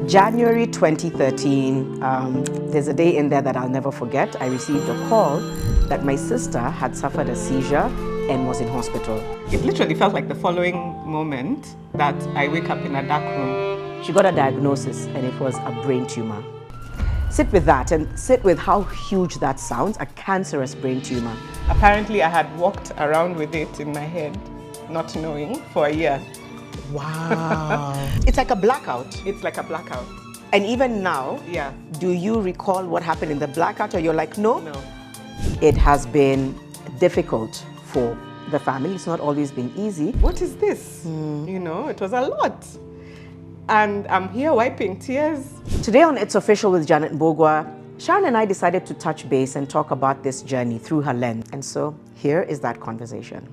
January 2013, there's a day in there that I'll never forget. I received a call that my sister had suffered a seizure and was in hospital. It literally felt like the following moment that I wake up in a dark room. She got a diagnosis and it was a brain tumor. Sit with that and sit with how huge that sounds, a cancerous brain tumor. Apparently I had walked around with it in my head, not knowing, for a year. Wow. It's like a blackout. It's like a blackout. And even now, yeah. Do you recall what happened in the blackout, or you're like, no? No. It has been difficult for the family. It's not always been easy. What is this? You know, it was a lot. And I'm here wiping tears. Today on It's Official with Janet Mbugua, Sharon and I decided to touch base and talk about this journey through her lens. And so here is that conversation.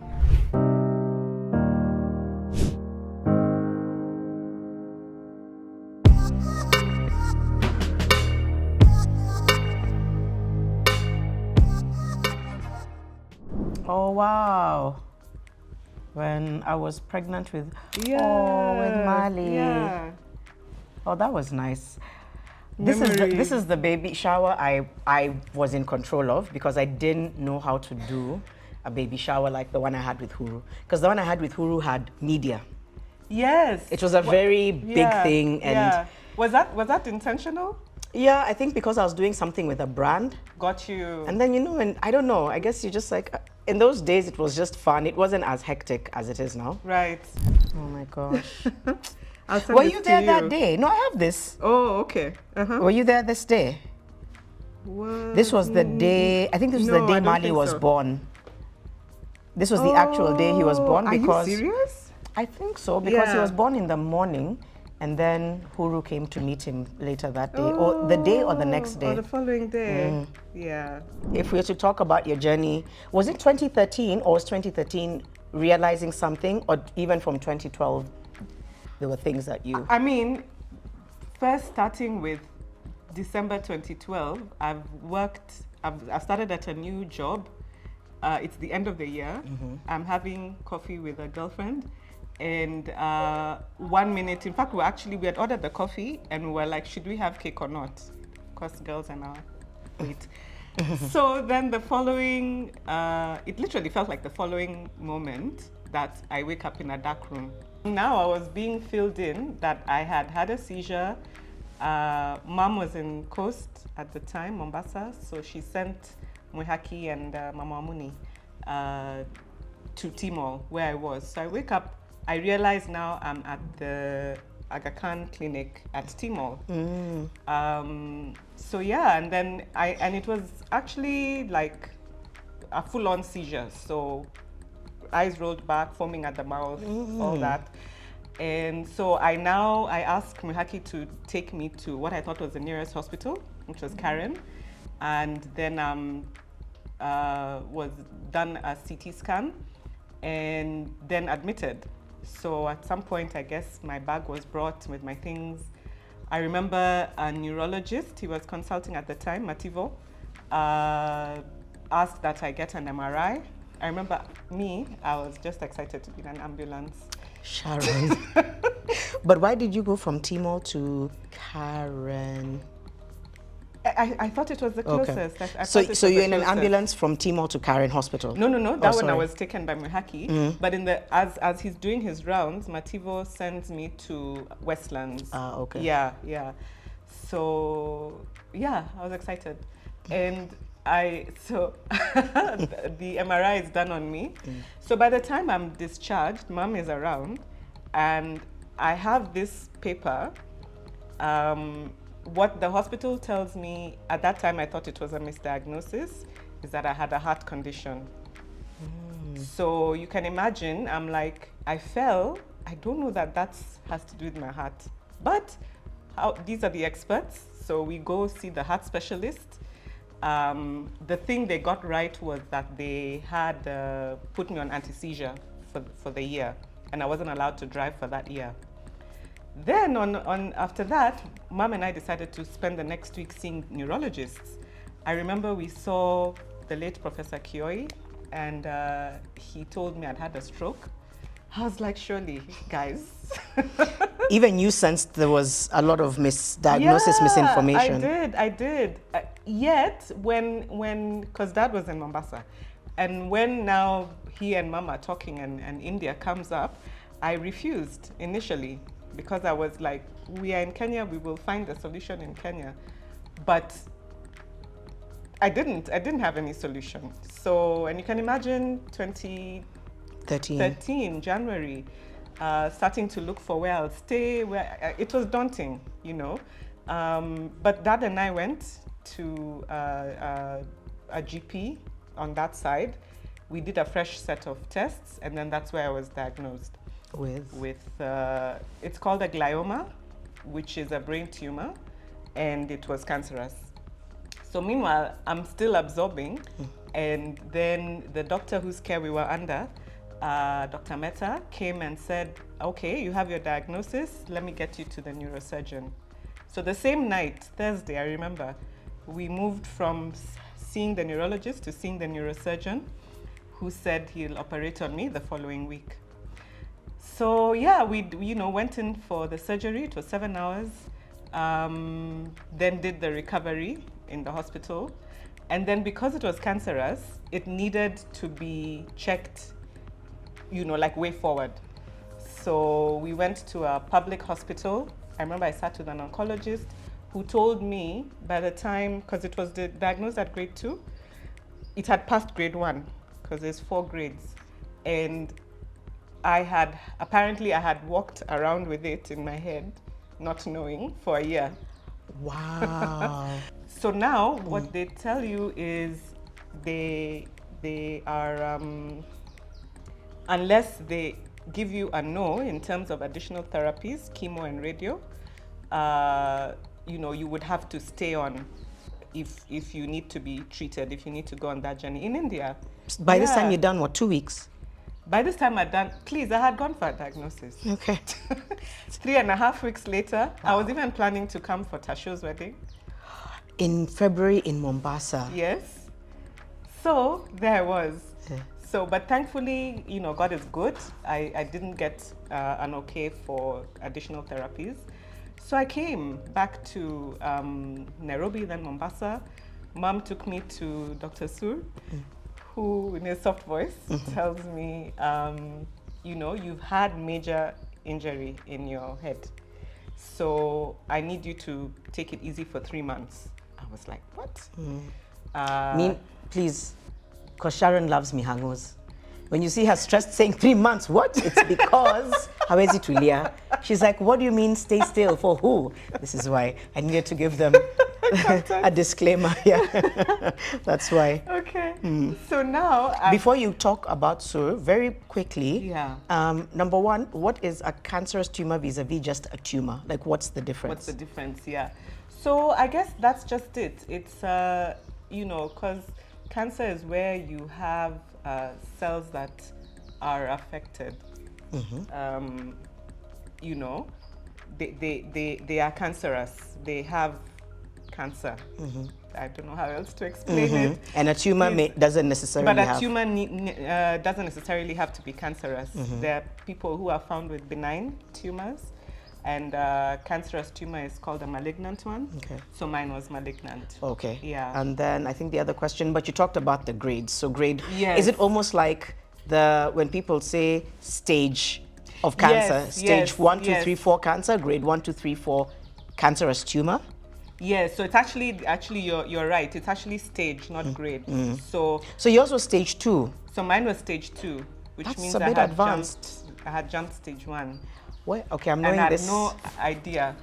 Oh, wow. When I was pregnant with, with Mali. Yeah. Oh, that was nice. This is the baby shower I was in control of because I didn't know how to do a baby shower like the one I had with Huru. Because the one I had with Huru had media. Yes. It was a very big thing. And was that intentional? Yeah, I think because I was doing something with a brand. Got you. And then, you know, and I don't know, I guess you just like, in those days it was just fun. It wasn't as hectic as it is now. Right. Oh my gosh. Were you there that day? No, I have this. Oh, okay. Were you there this day? What? This was the day, I think this was the day Mali was born. This was the actual day he was born because... Are you serious? I think so, because he was born in the morning. And then Huru came to meet him later that day, or the day or the next day. Or the following day, yeah. If we were to talk about your journey, was it 2013 or was 2013 realizing something, or even from 2012, there were things that you... I mean, first starting with December 2012, I've started at a new job. It's the end of the year. I'm having coffee with a girlfriend. And 1 minute, in fact, we had ordered the coffee and we were like, should we have cake or not? Because girls are now wait. So then the following, it literally felt like the following moment that I wake up in a dark room. Now I was being filled in that I had had a seizure. Mom was in Coast at the time, Mombasa, so she sent Mwihaki and Mama Amuni to Tumor, where I was. So I wake up. I realize now I'm at the Aga Khan clinic at Tumor. So yeah, and then it was actually like a full-on seizure. So eyes rolled back, foaming at the mouth, all that. And so I asked Mwihaki to take me to what I thought was the nearest hospital, which was Karen. And then was done a CT scan and then admitted. So at some point, I guess my bag was brought with my things. I remember a neurologist, he was consulting at the time, Mativo, asked that I get an MRI. I remember I was just excited to be in an ambulance. Sharon. But why did you go from Tumor to Karen? I thought it was the closest. Okay. So you're in an ambulance from Tumor to Karen Hospital? No. That one I was taken by Mwihaki. But as he's doing his rounds, Mativo sends me to Westlands. Okay. Yeah. So yeah, I was excited, and the MRI is done on me. So by the time I'm discharged, Mom is around, and I have this paper. What the hospital tells me, at that time I thought it was a misdiagnosis, is that I had a heart condition. So you can imagine, I'm like, I fell. I don't know that has to do with my heart. But these are the experts, so we go see the heart specialist. The thing they got right was that they had put me on anti-seizure for the year, and I wasn't allowed to drive for that year. Then after that, Mom and I decided to spend the next week seeing neurologists. I remember we saw the late Professor Kioi, and he told me I'd had a stroke. I was like, surely, guys. Even you sensed there was a lot of misdiagnosis, misinformation. I did. Yet, because Dad was in Mombasa, and when now he and Mama are talking and India comes up, I refused initially because I was like, we are in Kenya, we will find a solution in Kenya. But I didn't have any solution. So, and you can imagine 2013, January, starting to look for where I'll stay. It was daunting, you know. But Dad and I went to a GP on that side. We did a fresh set of tests, and then that's where I was diagnosed with it's called a glioma, which is a brain tumor, and it was cancerous. So meanwhile, I'm still absorbing, and then the doctor whose care we were under, Dr. Mehta, came and said, okay, you have your diagnosis, let me get you to the neurosurgeon. So the same night, Thursday, I remember, we moved from seeing the neurologist to seeing the neurosurgeon, who said he'll operate on me the following week. So yeah, we went in for the surgery. It was 7 hours. Then did the recovery in the hospital. And then because it was cancerous, it needed to be checked, like way forward. So we went to a public hospital. I remember I sat with an oncologist who told me by the time, because it was diagnosed at grade 2, it had passed grade 1, because there's 4 grades. And I had walked around with it in my head, not knowing, for a year. Wow. So now what they tell you is they are, unless they give you a no in terms of additional therapies, chemo and radio, you would have to stay on if you need to be treated, if you need to go on that journey. In India. By this time you're done, what, 2 weeks? By this time I had gone for a diagnosis. Okay. 3.5 weeks later, I was even planning to come for Tasho's wedding. In February in Mombasa. Yes. So there I was. Yeah. So, but thankfully, God is good. I didn't get an okay for additional therapies. So I came back to Nairobi, then Mombasa. Mom took me to Dr. Sur, who, in a soft voice, tells me, you've had major injury in your head. So I need you to take it easy for 3 months. I was like, what? Please, because Sharon loves me hangos. When you see her stressed saying 3 months, what? It's because, how is it, Julia? She's like, what do you mean stay still? For who? This is why I needed to give them a disclaimer. Yeah, that's why. Okay. So now, before you talk about Sur, very quickly, number one, what is a cancerous tumor vis-a-vis just a tumor? Like, what's the difference? What's the difference? Yeah. So I guess that's just it. It's because cancer is where you have cells that are affected. They are cancerous. They have cancer. I don't know how else to explain it. And a tumor doesn't necessarily have. But a tumor doesn't necessarily have to be cancerous. There are people who are found with benign tumors, and cancerous tumor is called a malignant one. Okay. So mine was malignant. Okay. Yeah. And then I think the other question, but you talked about the grades. So grade, yes. Is it almost like when people say stage of cancer, yes, stage 1, 2, 3, 4 cancer, grade 1, 2, 3, 4 cancerous tumor? Yes, so it's actually you're right. It's actually stage, not grade. So yours was stage 2. So mine was stage 2, which means a bit advanced. I had jumped stage 1. Well, okay, I'm knowing this. And I had no idea.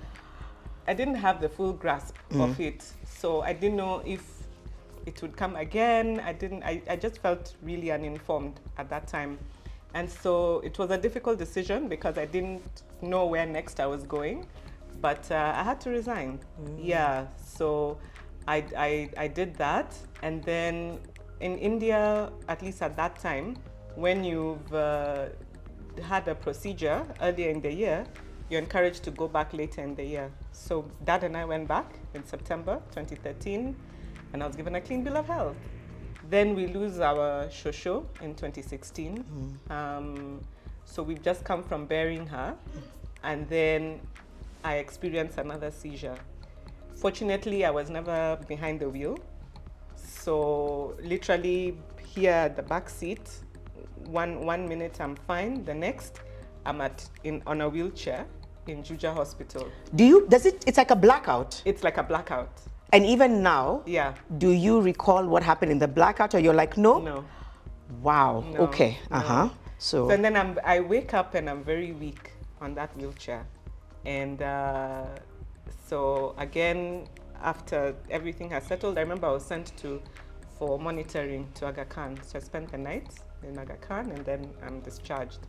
I didn't have the full grasp of it, so I didn't know if it would come again. I just felt really uninformed at that time, and so it was a difficult decision because I didn't know where next I was going. But I had to resign. Yeah, so I did that. And then in India, at least at that time, when you've had a procedure earlier in the year, you're encouraged to go back later in the year. So Dad and I went back in September 2013, and I was given a clean bill of health. Then we lose our shosho in 2016. So we've just come from burying her, and then I experienced another seizure. Fortunately, I was never behind the wheel. So literally here at the back seat, one minute I'm fine, the next I'm on a wheelchair in Juja Hospital. It's like a blackout? It's like a blackout. And even now, yeah. Do you recall what happened in the blackout, or you're like, no? No. Wow, no, okay, no. So and then I wake up and I'm very weak on that wheelchair. And so again, after everything has settled, I remember I was sent for monitoring to Aga Khan. So I spent the night in Aga Khan and then I'm discharged.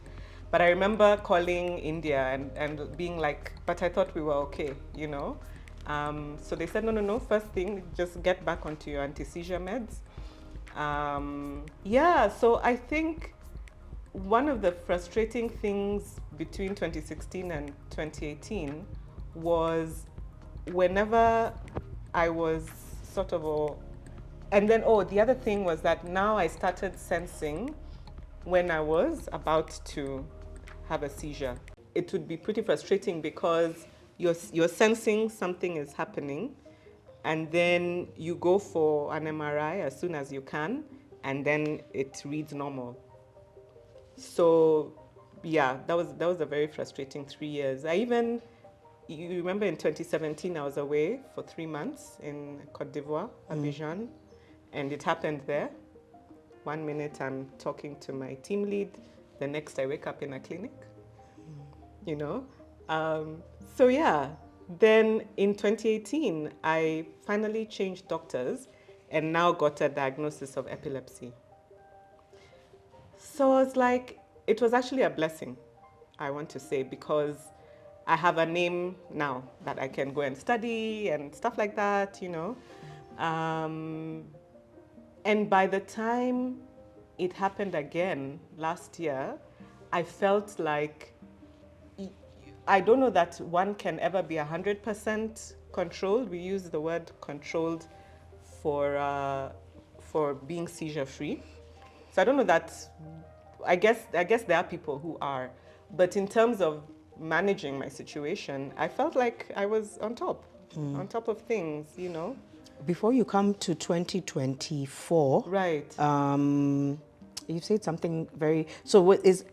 But I remember calling India and being like, but I thought we were okay, you know? So they said, no, first thing, just get back onto your anti-seizure meds. So I think one of the frustrating things between 2016 and 2018 was whenever I was the other thing was that now I started sensing when I was about to have a seizure. It would be pretty frustrating because you're sensing something is happening, and then you go for an MRI as soon as you can, and then it reads normal. So yeah, that was a very frustrating 3 years. You remember in 2017, I was away for 3 months in Côte d'Ivoire, Abidjan, and it happened there. 1 minute I'm talking to my team lead, the next I wake up in a clinic, you know? Then in 2018, I finally changed doctors and now got a diagnosis of epilepsy. So I was like, it was actually a blessing, I want to say, because I have a name now that I can go and study and stuff like that, you know. And by the time it happened again last year, I felt like, I don't know that one can ever be 100% controlled. We use the word controlled for being seizure free. So I don't know that, I guess there are people who are, but in terms of managing my situation, I felt like I was on top of things, you know. Before you come to 2024, right? You said something very. So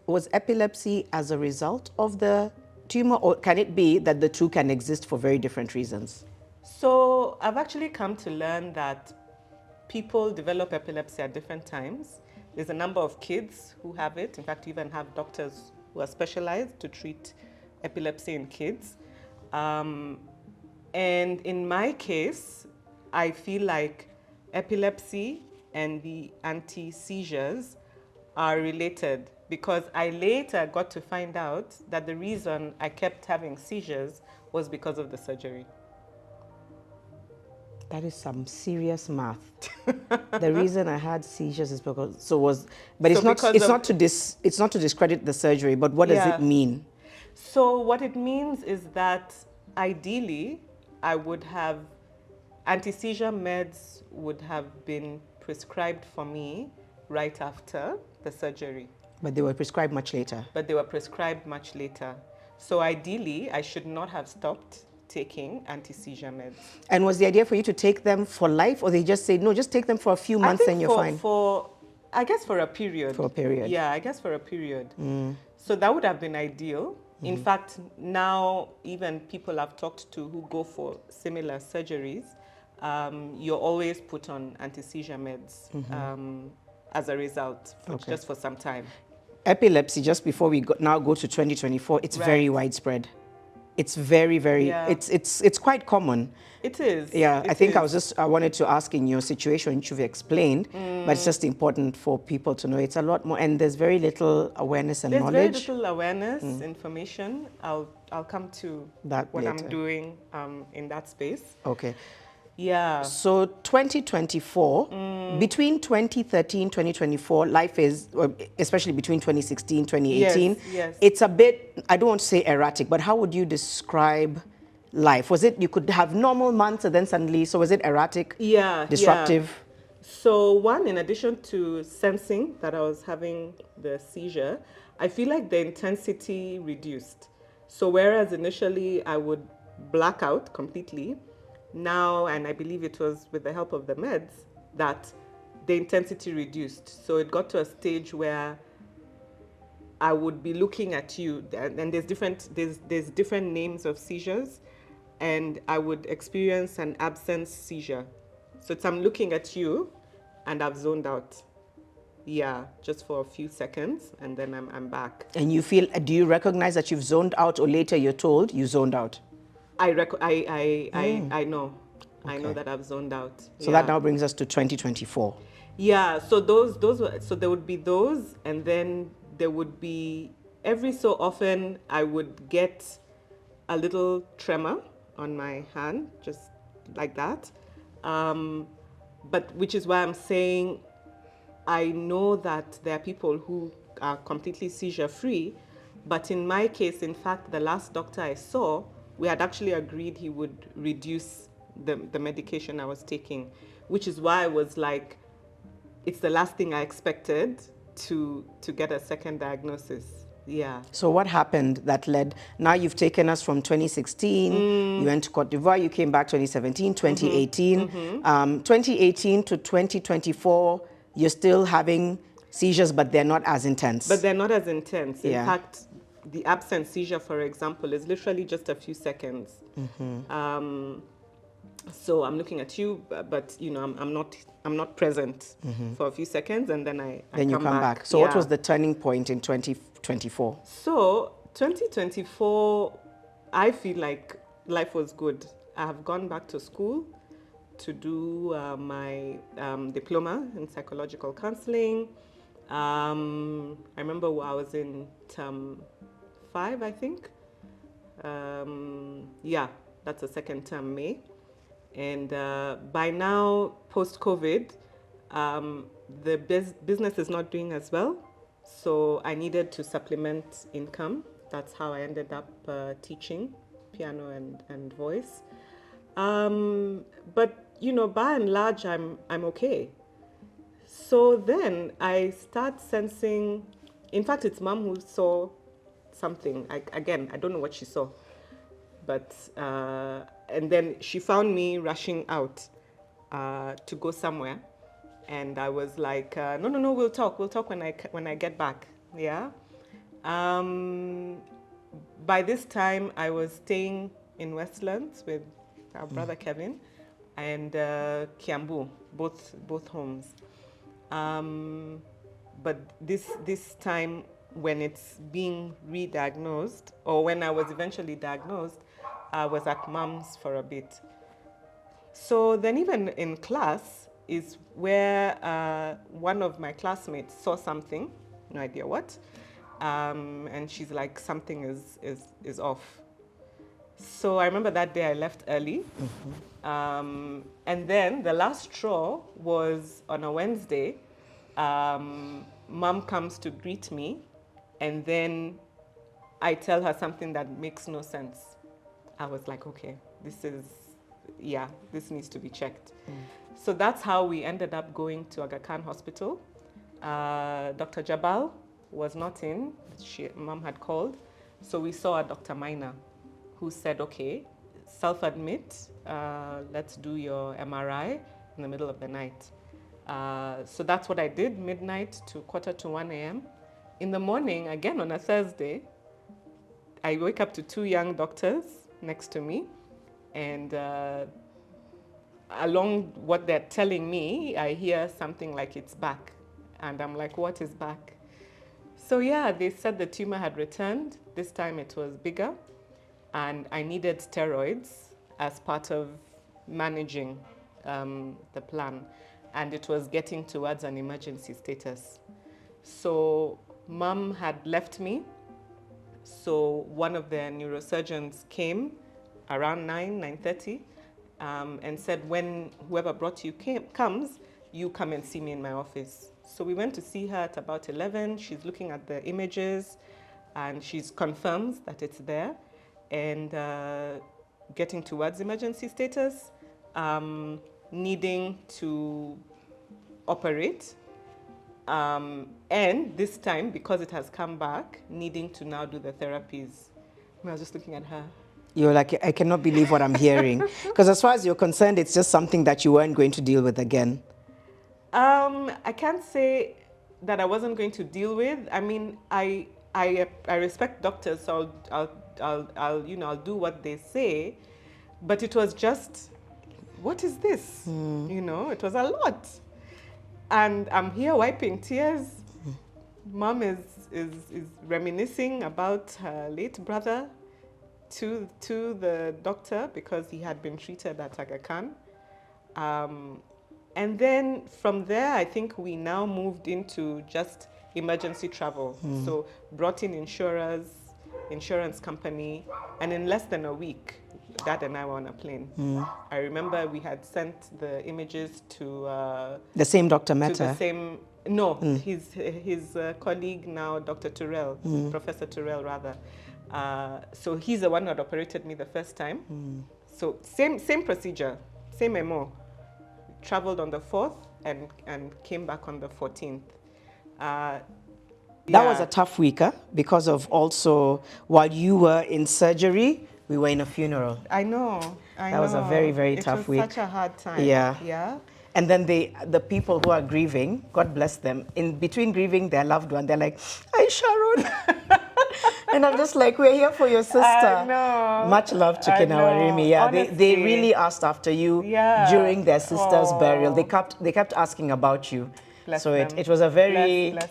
was epilepsy as a result of the tumor, or can it be that the two can exist for very different reasons? So I've actually come to learn that people develop epilepsy at different times. There's a number of kids who have it. In fact, you even have doctors who are specialized to treat epilepsy in kids. And in my case, I feel like epilepsy and the anti-seizures are related, because I later got to find out that the reason I kept having seizures was because of the surgery. That is some serious math. The reason I had seizures is because it's not to discredit the surgery, but what does it mean? So what it means is that ideally I would have anti-seizure meds would have been prescribed for me right after the surgery. But they were prescribed much later. So ideally, I should not have stopped taking anti-seizure meds. And was the idea for you to take them for life, or they just say, no, just take them for a few months and you're fine? I guess for a period. For a period. Yeah, I guess for a period. So that would have been ideal. In fact, now even people I've talked to who go for similar surgeries, you're always put on anti-seizure meds as a result, just for some time. Epilepsy, just before we now go to 2024, it's very widespread. It's very, very, it's quite common. It is. Yeah, I wanted to ask, in your situation, which you've explained, but it's just important for people to know. It's a lot more, and there's very little awareness and knowledge. There's very little awareness, information. I'll come to that what later. I'm doing in that space. Okay. Yeah. So 2024, between 2013, 2024, life is, especially between 2016, 2018, yes. It's a bit, I don't want to say erratic, but how would you describe life? Was it, you could have normal months and then suddenly, so was it erratic? Yeah. Disruptive? Yeah. So one, in addition to sensing that I was having the seizure, I feel like the intensity reduced. So whereas initially I would black out completely, now, and I believe it was with the help of the meds, that the intensity reduced. So it got to a stage where I would be looking at you, and there's different names of seizures, and I would experience an absence seizure. So it's I'm looking at you, and I've zoned out. Yeah, just for a few seconds, and then I'm back. And you feel, do you recognize that you've zoned out, or later you're told you zoned out? I know. Okay. I know that I've zoned out. So that now brings us to 2024. Yeah, so those were, so there would be those, and then there would be, every so often I would get a little tremor on my hand, just like that. But which is why I'm saying I know that there are people who are completely seizure free, but in my case, in fact, the last doctor I saw, we had actually agreed he would reduce the medication I was taking, which is why I was like, it's the last thing I expected to get a second diagnosis. Yeah. So what happened that led, now you've taken us from 2016, you went to Cote d'Ivoire, you came back 2017, 2018. 2018 to 2024, you're still having seizures, but they're not as intense. But they're not as intense. In fact, the absence seizure, for example, is literally just a few seconds. So I'm looking at you, but you know, I'm not present for a few seconds, and then I then you come back. So what was the turning point in 2024? So 2024, I feel like life was good. I have gone back to school to do my diploma in psychological counseling. I remember I was in term 5, I think. Yeah, that's the second term, May. And by now, post-COVID, the business is not doing as well. So I needed to supplement income. That's how I ended up teaching piano and voice. But, you know, by and large, I'm okay. So then I start sensing, in fact, it's Mom who saw something. I don't know what she saw. But, and then she found me rushing out to go somewhere. And I was like, no, we'll talk when I get back. Yeah. By this time, I was staying in Westlands with our brother Kevin and Kiambu, both homes. But this time, when it's being re-diagnosed, or when I was eventually diagnosed, I was at Mom's for a bit. So then even in class is where one of my classmates saw something, no idea what, and she's like, something is off. So I remember that day I left early. And then the last straw was on a Wednesday. Mom comes to greet me, and then I tell her something that makes no sense. I was like, okay, this needs to be checked. So that's how we ended up going to Aga Khan Hospital. Dr. Jabal was not in. Mom had called. So we saw a Dr. Minor who said, okay, self-admit, let's do your MRI in the middle of the night. So that's what I did, midnight to 1:45 a.m. In the morning, again on a Thursday, I wake up to 2 young doctors next to me, and along what they're telling me, I hear something like it's back. And I'm like, what is back? So yeah, they said the tumor had returned. This time it was bigger, and I needed steroids as part of managing the plan. And it was getting towards an emergency status. So Mom had left me. So one of the neurosurgeons came around 9:30, and said, when whoever brought you comes, you come and see me in my office. So we went to see her at about 11. She's looking at the images, and she's confirms that it's there, and getting towards emergency status, needing to operate. And this time, because it has come back, needing to now do the therapies. I was just looking at her. You're like, I cannot believe what I'm hearing. Because as far as you're concerned, it's just something that you weren't going to deal with again. I can't say that I wasn't going to deal with. I mean, I respect doctors, so I'll do what they say. But it was just, what is this? It was a lot. And I'm here wiping tears. Mom is reminiscing about her late brother to the doctor because he had been treated at Aga Khan. And then from there, I think we now moved into just emergency travel. So brought in insurance company, and in less than a week, Dad and I were on a plane. I remember we had sent the images to the same Dr. Mehta? To the same, no, his colleague now, Dr. Turrell, Professor Turrell rather. So he's the one who had operated me the first time. So same procedure, same MO. Traveled on the 4th and came back on the 14th. That was a tough week, huh? Because of also, while you were in surgery, we were in a funeral. I know. That was a very, very tough week. It was such a hard time. Yeah. And then the people who are grieving, God bless them, in between grieving their loved one, they're like, "Hi, Sharon." And I'm just like, we're here for your sister. I know. Much love to Kinawarimi. Yeah, they really asked after you during their sister's burial. They kept asking about you. Bless so them. it was a very bless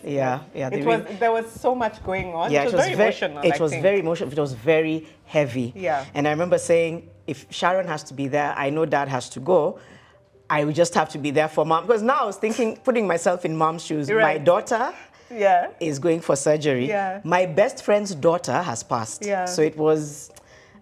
There was so much going on. Yeah, it was very emotional. It was very emotional. It was very heavy. Yeah. And I remember saying, if Sharon has to be there, I know Dad has to go. I would just have to be there for Mom. Because now I was thinking, putting myself in Mom's shoes. Right. My daughter is going for surgery. Yeah. My best friend's daughter has passed. Yeah. So it was,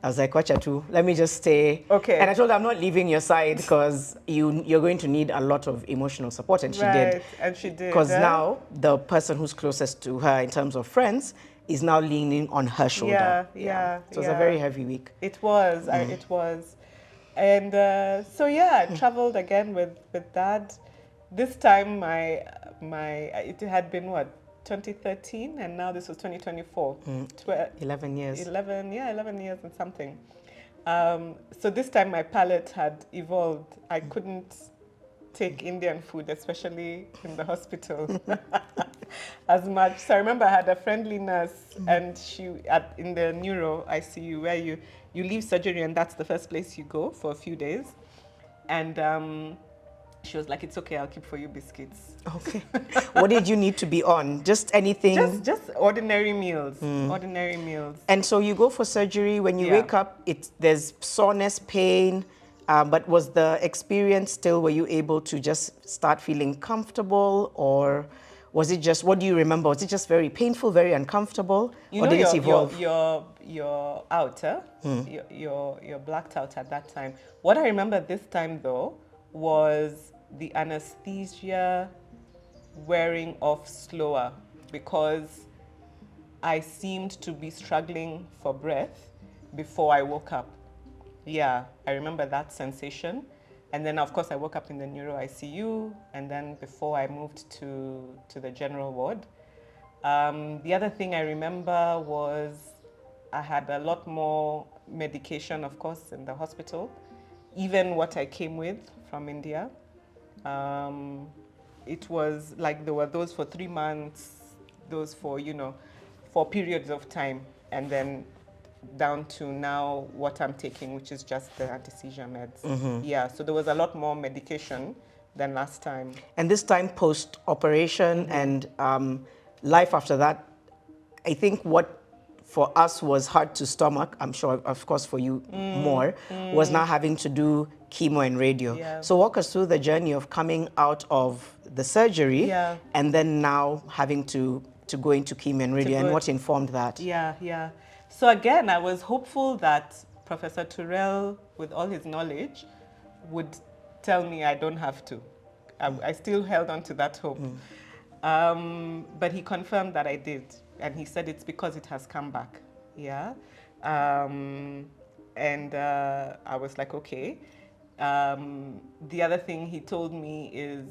I was like, Wachatu, let me just stay. Okay. And I told her, I'm not leaving your side because you're going to need a lot of emotional support. And she did. And she did. Because now the person who's closest to her in terms of friends is now leaning on her shoulder. Yeah. So it was a very heavy week. It was. It was. And so I traveled again with Dad. This time it had been 2013, and now this was 2024. 11 years. 11 years and something. So this time my palate had evolved. I couldn't take Indian food, especially in the hospital, as much. So I remember I had a friendly nurse, and she in the neuro ICU where you leave surgery and that's the first place you go for a few days. And she was like, "It's okay, I'll keep for you biscuits." Okay. What did you need to be on? Just anything? Just ordinary meals. Ordinary meals. And so you go for surgery. When you wake up, there's soreness, pain. But was the experience still, were you able to just start feeling comfortable, or was it just, what do you remember? Was it just very painful, very uncomfortable, or did it evolve? You're out, huh? You're blacked out at that time. What I remember this time though was the anesthesia wearing off slower, because I seemed to be struggling for breath before I woke up. Yeah, I remember that sensation. And then, of course, I woke up in the neuro ICU, and then before I moved to the general ward. The other thing I remember was I had a lot more medication, of course, in the hospital, even what I came with from India. It was like there were those for 3 months, those for, for periods of time, and then down to now what I'm taking, which is just the anti-seizure meds. Yeah, so there was a lot more medication than last time. And this time post-operation and life after that, I think what for us was hard to stomach, I'm sure, of course, for you more, was now having to do chemo and radio. Yeah. So walk us through the journey of coming out of the surgery and then now having to go into chemo and radio, and what informed that. Yeah. So again, I was hopeful that Professor Turrell, with all his knowledge, would tell me I don't have to. I still held on to that hope. But he confirmed that I did. And he said it's because it has come back. Yeah. And I was like, okay. The other thing he told me is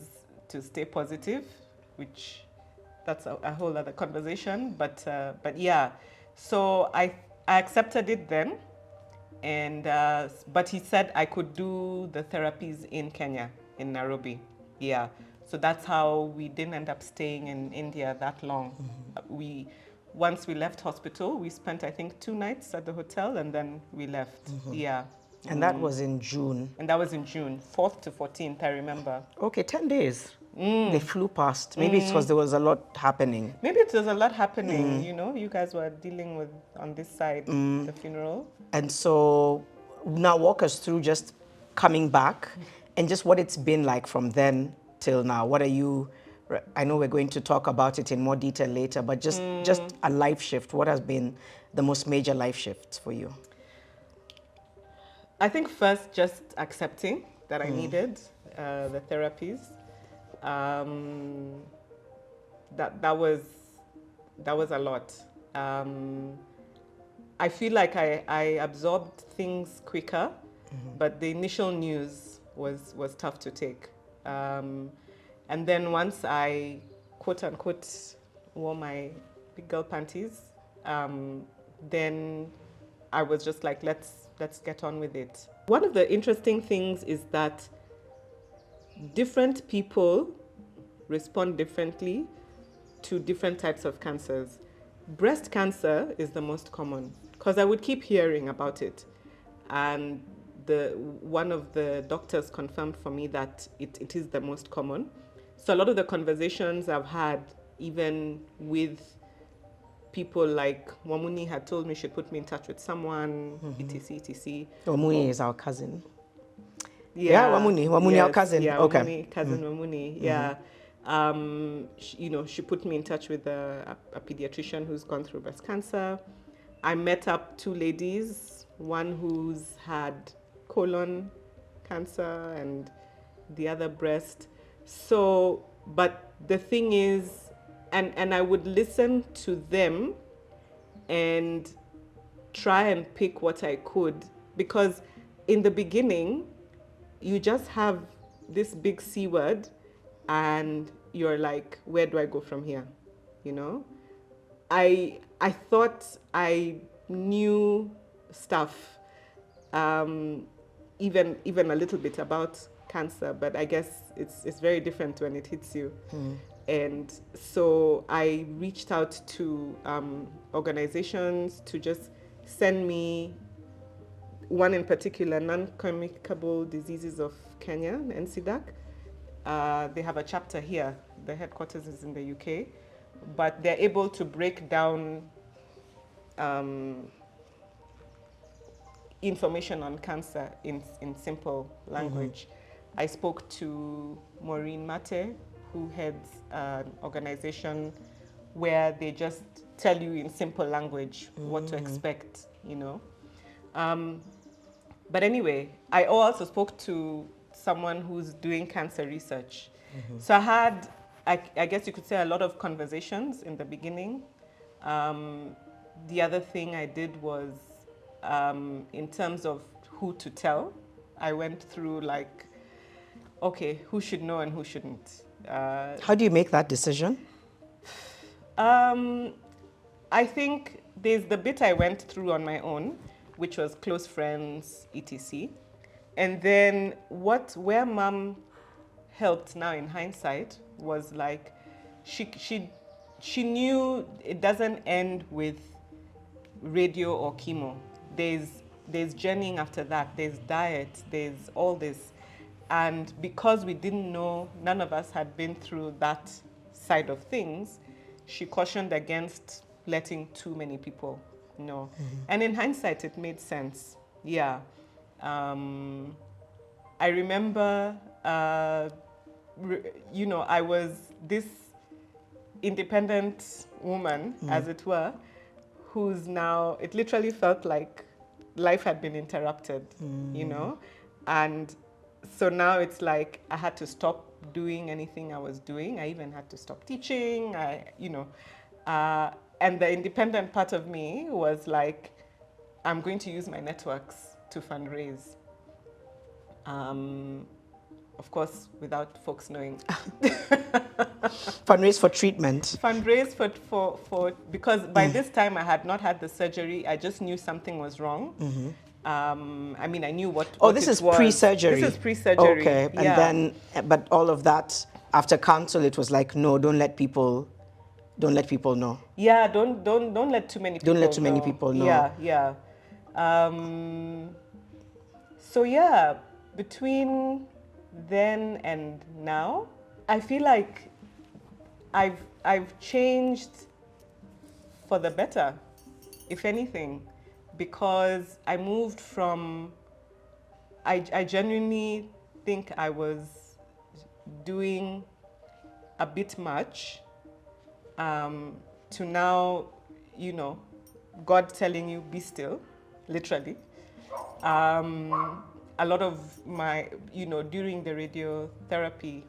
to stay positive, which that's a whole other conversation. But yeah, so I accepted it then, and but he said I could do the therapies in Kenya, in Nairobi. Yeah, so that's how we didn't end up staying in India that long. We Once we left hospital, we spent I think 2 nights at the hotel, and then we left. Yeah. And that was in June. And that was in June, 4th to 14th, I remember. Okay, 10 days. They flew past. Maybe it's because there was a lot happening. Maybe there's a lot happening, you know. You guys were dealing with, on this side, the funeral. And so now walk us through just coming back and just what it's been like from then till now. What are you, I know we're going to talk about it in more detail later, but just a life shift. What has been the most major life shifts for you? I think first just accepting that I needed the therapies. That was a lot. I feel like I absorbed things quicker, but the initial news was tough to take. And then once I quote unquote wore my big girl panties, then I was just like, let's get on with it. One of the interesting things is that different people respond differently to different types of cancers. Breast cancer is the most common because I would keep hearing about it, and one of the doctors confirmed for me that it is the most common. So a lot of the conversations I've had, even with people like Wamuni had told me she'd put me in touch with someone, etc, etc. Wamuni is our cousin. Yeah, Wamuni, our cousin. Yeah, okay. Wamuni, cousin Wamuni, yeah. She put me in touch with a pediatrician who's gone through breast cancer. I met up 2 ladies, one who's had colon cancer and the other breast. So, but the thing is, and I would listen to them and try and pick what I could, because in the beginning, you just have this big C word and you're like, where do I go from here? You know? I thought I knew stuff, even a little bit about cancer, but I guess it's very different when it hits you. And so I reached out to organizations to just send me, one in particular, Non-Communicable Diseases of Kenya, NCDAC. They have a chapter here. The headquarters is in the UK, but they're able to break down information on cancer in simple language. I spoke to Maureen Mate, who heads an organization where they just tell you in simple language what to expect, you know. But anyway, I also spoke to someone who's doing cancer research. So I had, I guess you could say, a lot of conversations in the beginning. The other thing I did was, in terms of who to tell, I went through like, okay, who should know and who shouldn't. How do you make that decision? I think there's the bit I went through on my own, which was close friends, etc. And then where mom helped now in hindsight was like, she knew it doesn't end with radio or chemo. There's journeying after that. There's diet. There's all this. And because we didn't know, none of us had been through that side of things, she cautioned against letting too many people know. And in hindsight, it made sense. Yeah. I remember, I was this independent woman, as it were, who's now, it literally felt like life had been interrupted, you know? And so now it's like I had to stop doing anything I was doing. I even had to stop teaching, and the independent part of me was like, I'm going to use my networks to fundraise. of course, without folks knowing. Fundraise for treatment. Fundraise for because by this time I had not had the surgery. I just knew something was wrong. I mean, I knew what. Oh, what this it is was. pre-surgery. This is pre-surgery. Okay, and yeah. then, but all of that after counsel, it was like, no, don't let people know. Yeah, don't let too many people. Don't let too many people know. Yeah, yeah. So yeah, between then and now, I feel like I've changed for the better, if anything, because I moved from. I genuinely think I was doing a bit much. To now, God telling you, be still, literally. A lot of my, during the radiotherapy,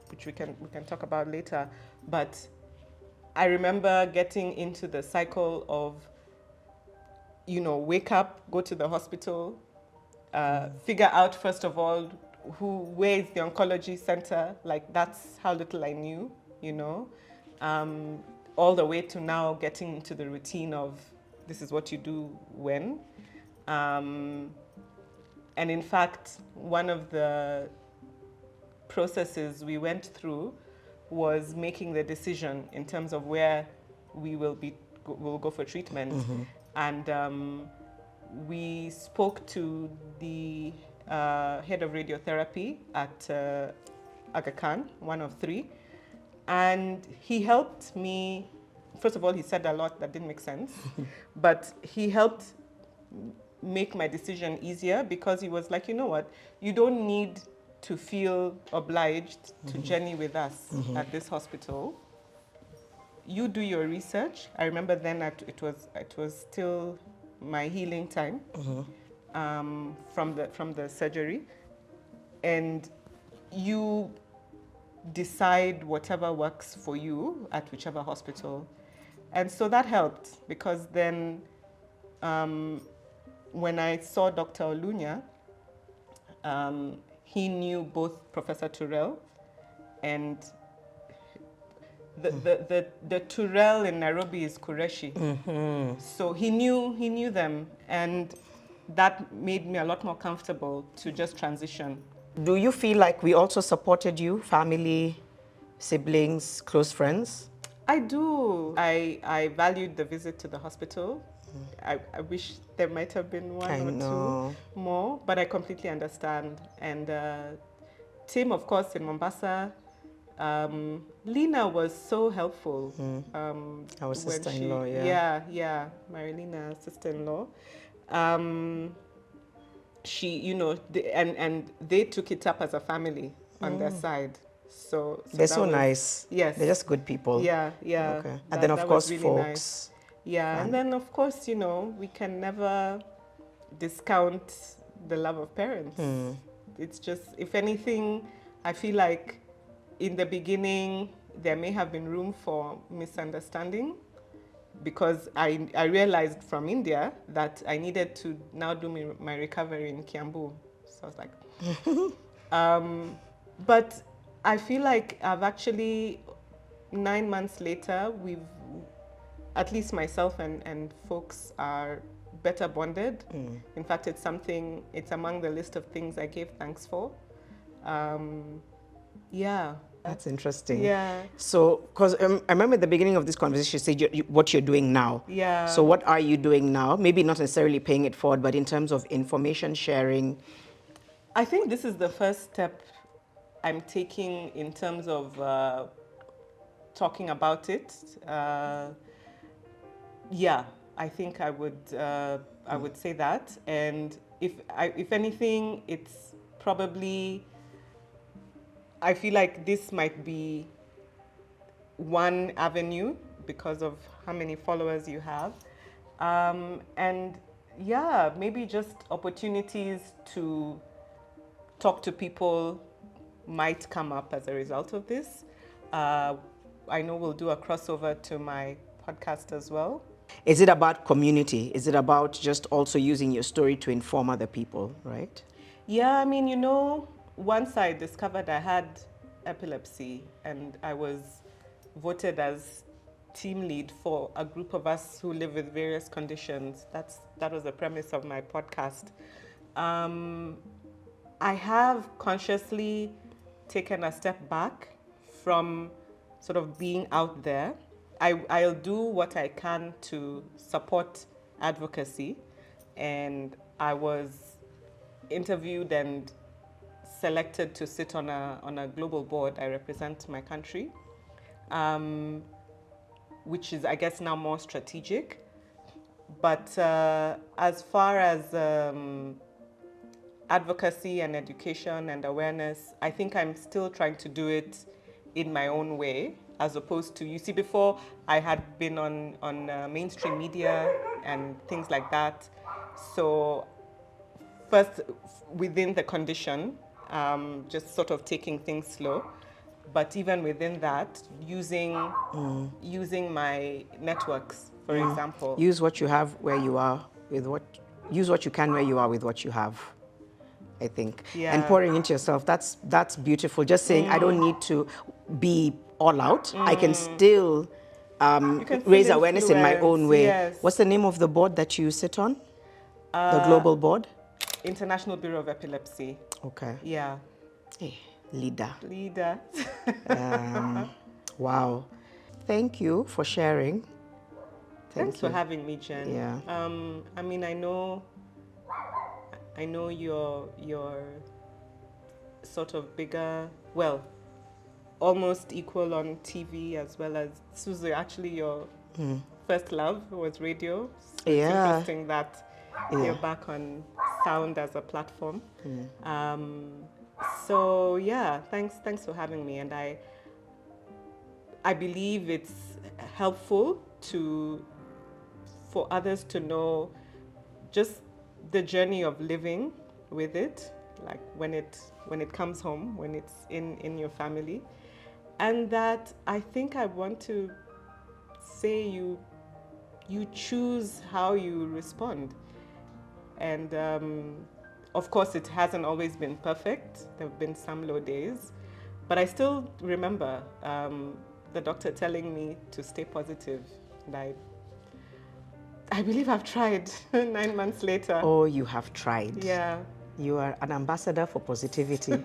which we can talk about later, but I remember getting into the cycle of, wake up, go to the hospital, figure out, first of all, where is the oncology center? Like, that's how little I knew, all the way to now getting into the routine of this is what you do when. And in fact, one of the processes we went through was making the decision in terms of where we will go for treatment. And we spoke to the head of radiotherapy at Aga Khan, one of three. And he helped me. First of all, he said a lot that didn't make sense, but he helped make my decision easier because he was like, you know what, you don't need to feel obliged to journey with us at this hospital. You do your research. I remember then it was still my healing time from the surgery, and you decide whatever works for you at whichever hospital. And so that helped because then when I saw Dr. Olunya, he knew both Professor Turrell and the Turrell in Nairobi is Qureshi. So he knew them, and that made me a lot more comfortable to just transition. Do you feel like we also supported you, family, siblings, close friends? I do. I valued the visit to the hospital. I wish there might have been one or two more, but I completely understand. And Tim, of course, in Mombasa, Lena was so helpful. Our sister-in-law, Yeah, Marilena, sister-in-law. She, and they took it up as a family on their side. So they're so nice. Yes. They're just good people. Yeah. Okay. And then, of course, really folks. Nice. Yeah, and then, of course, we can never discount the love of parents. It's just, if anything, I feel like in the beginning, there may have been room for misunderstanding because I realized from India that I needed to now do my recovery in Kiambu. So I was like, but I feel like I've actually, 9 months later, at least myself and folks are better bonded. In fact, it's among the list of things I gave thanks for. Yeah. That's interesting. Yeah. So, because I remember at the beginning of this conversation, you said what you're doing now. Yeah. So what are you doing now? Maybe not necessarily paying it forward, but in terms of information sharing. I think this is the first step I'm taking in terms of talking about it. Yeah, I think I would say that. And if anything, it's probably, I feel like this might be one avenue because of how many followers you have. And yeah, maybe just opportunities to talk to people might come up as a result of this. I know we'll do a crossover to my podcast as well. Is it about community? Is it about just also using your story to inform other people, right? Yeah, I mean, once I discovered I had epilepsy and I was voted as team lead for a group of us who live with various conditions, that was the premise of my podcast. I have consciously taken a step back from sort of being out there. I'll do what I can to support advocacy, and I was interviewed and selected to sit on a global board. I represent my country, which is, I guess, now more strategic. But as far as advocacy and education and awareness, I think I'm still trying to do it in my own way, as opposed to, you see, before I had been on mainstream media and things like that. So first, within the condition, just sort of taking things slow. But even within that, using my networks, for example. Use what you have where you are use what you can where you are with what you have, I think. Yeah. And pouring into yourself, that's beautiful. Just saying, I don't need to be all out. I can still raise awareness in my own way. Yes. What's the name of the board that you sit on? The global board? International Bureau of Epilepsy. Okay. Yeah. Hey, leader. Wow. Thank you for sharing. Thanks for having me, Jen. Yeah. I mean, I know you're sort of bigger, well, almost equal on TV as well as Suzu. Actually, your first love was radio. So it's interesting that you're back on sound as a platform. So yeah, thanks for having me. And I believe it's helpful for others to know just the journey of living with it, like when it comes home, when it's in your family. And that I think I want to say you choose how you respond. And of course, it hasn't always been perfect. There have been some low days, but I still remember the doctor telling me to stay positive. And I believe I've tried 9 months later. Oh, you have tried. Yeah. You are an ambassador for positivity.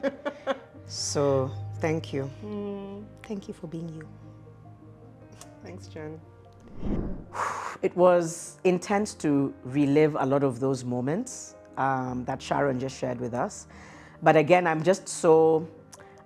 So thank you. Thank you for being you. Thanks, Jen. It was intense to relive a lot of those moments that Sharon just shared with us. But again, I'm just so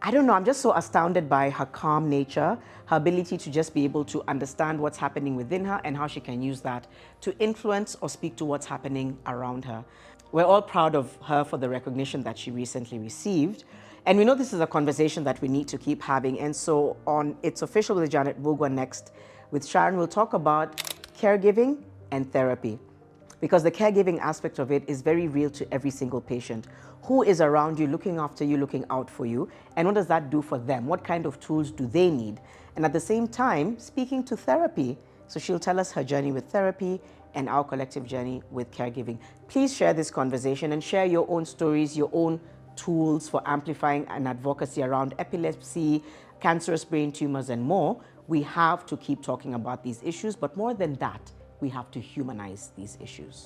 astounded by her calm nature, her ability to just be able to understand what's happening within her and how she can use that to influence or speak to what's happening around her. We're all proud of her for the recognition that she recently received. And we know this is a conversation that we need to keep having. And so on It's Official with Janet Mbugua next, with Sharon, we'll talk about caregiving and therapy. Because the caregiving aspect of it is very real to every single patient. Who is around you, looking after you, looking out for you, and what does that do for them? What kind of tools do they need? And at the same time, speaking to therapy. So she'll tell us her journey with therapy and our collective journey with caregiving. Please share this conversation and share your own stories, your own tools for amplifying an advocacy around epilepsy, cancerous brain tumors, and more. We have to keep talking about these issues, but more than that, we have to humanize these issues.